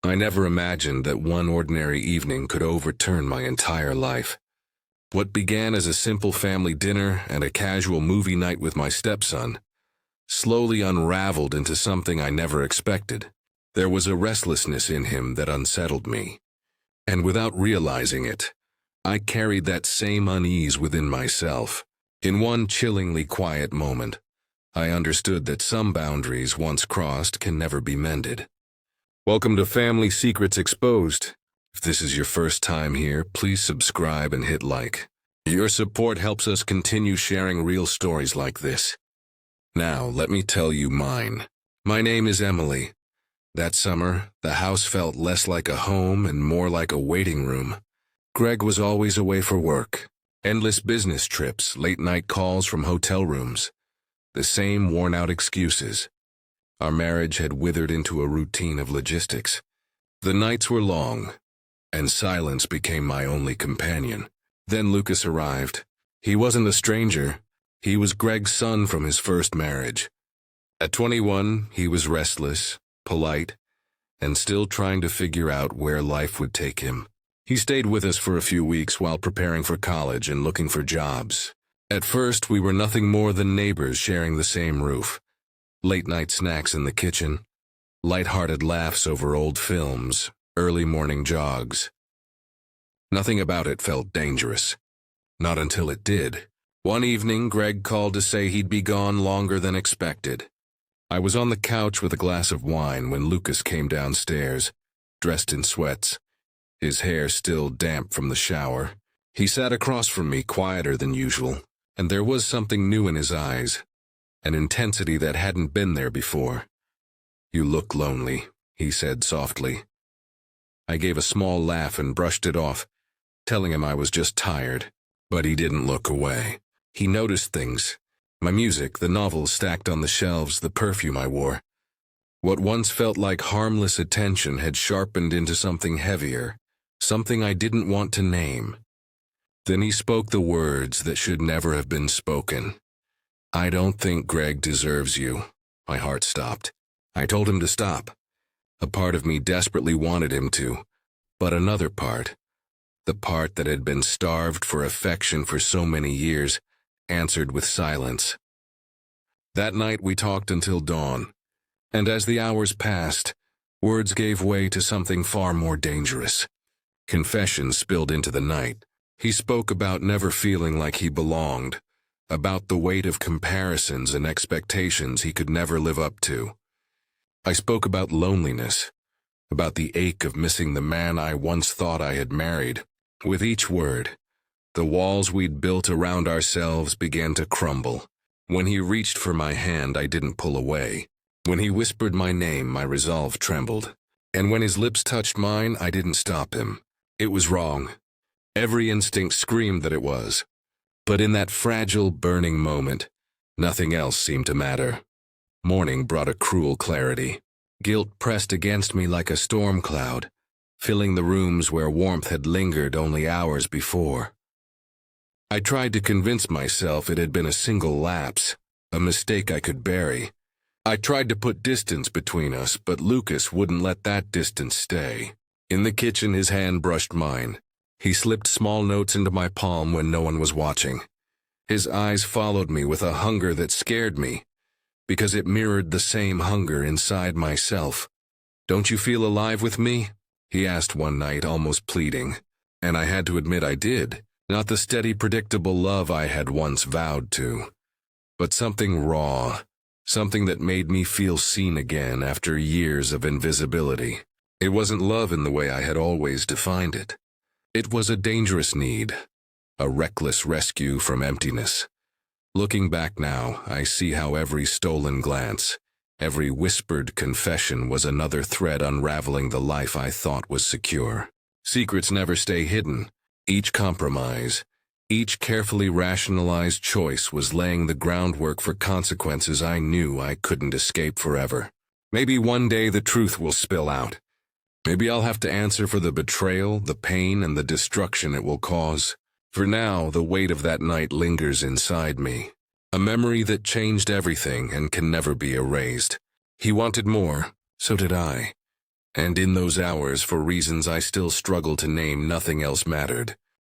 I never imagined that one ordinary evening could overturn my entire life. What began as a simple family dinner and a casual movie night with my stepson slowly unraveled into something I never expected. There was a restlessness in him that unsettled me, and without realizing it, I carried that same unease within myself. In one chillingly quiet moment, I understood that some boundaries once crossed can never be mended. Welcome to Family Secrets Exposed. If this is your first time here, please subscribe and hit like. Your support helps us continue sharing real stories like this. Now, let me tell you mine. My name is Emily. That summer, the house felt less like a home and more like a waiting room. Greg was always away for work. Endless business trips, late-night calls from hotel rooms. The same worn-out excuses. Our marriage had withered into a routine of logistics. The nights were long, and silence became my only companion. Then Lucas arrived. He wasn't a stranger. He was Greg's son from his first marriage. At 21, he was restless, polite, and still trying to figure out where life would take him. He stayed with us for a few weeks while preparing for college and looking for jobs. At first, we were nothing more than neighbors sharing the same roof. Late-night snacks in the kitchen, light-hearted laughs over old films, early morning jogs. Nothing about it felt dangerous. Not until it did. One evening, Greg called to say he'd be gone longer than expected. I was on the couch with a glass of wine when Lucas came downstairs, dressed in sweats, his hair still damp from the shower. He sat across from me, quieter than usual, and there was something new in his eyes, an intensity that hadn't been there before. "You look lonely," he said softly. I gave a small laugh and brushed it off, telling him I was just tired, but he didn't look away. He noticed things. My music, the novels stacked on the shelves, the perfume I wore. What once felt like harmless attention had sharpened into something heavier, something I didn't want to name. Then he spoke the words that should never have been spoken. "I don't think Greg deserves you." My heart stopped. I told him to stop. A part of me desperately wanted him to, but another part, the part that had been starved for affection for so many years, answered with silence. That night we talked until dawn, and as the hours passed, words gave way to something far more dangerous. Confessions spilled into the night. He spoke about never feeling like he belonged, about the weight of comparisons and expectations he could never live up to. I spoke about loneliness, about the ache of missing the man I once thought I had married. With each word, the walls we'd built around ourselves began to crumble. When he reached for my hand, I didn't pull away. When he whispered my name, my resolve trembled. And when his lips touched mine, I didn't stop him. It was wrong. Every instinct screamed that it was. But in that fragile, burning moment, nothing else seemed to matter. Morning brought a cruel clarity. Guilt pressed against me like a storm cloud, filling the rooms where warmth had lingered only hours before. I tried to convince myself it had been a single lapse, a mistake I could bury. I tried to put distance between us, but Lucas wouldn't let that distance stay. In the kitchen, his hand brushed mine. He slipped small notes into my palm when no one was watching. His eyes followed me with a hunger that scared me, because it mirrored the same hunger inside myself. "Don't you feel alive with me?" he asked one night, almost pleading. And I had to admit I did. Not the steady, predictable love I had once vowed to, but something raw, something that made me feel seen again after years of invisibility. It wasn't love in the way I had always defined it. It was a dangerous need, a reckless rescue from emptiness. Looking back now, I see how every stolen glance, every whispered confession was another thread unraveling the life I thought was secure. Secrets never stay hidden. Each compromise, each carefully rationalized choice was laying the groundwork for consequences I knew I couldn't escape forever. Maybe one day the truth will spill out. Maybe I'll have to answer for the betrayal, the pain, and the destruction it will cause. For now, the weight of that night lingers inside me, a memory that changed everything and can never be erased. He wanted more, so did I. And in those hours, for reasons I still struggle to name, nothing else mattered.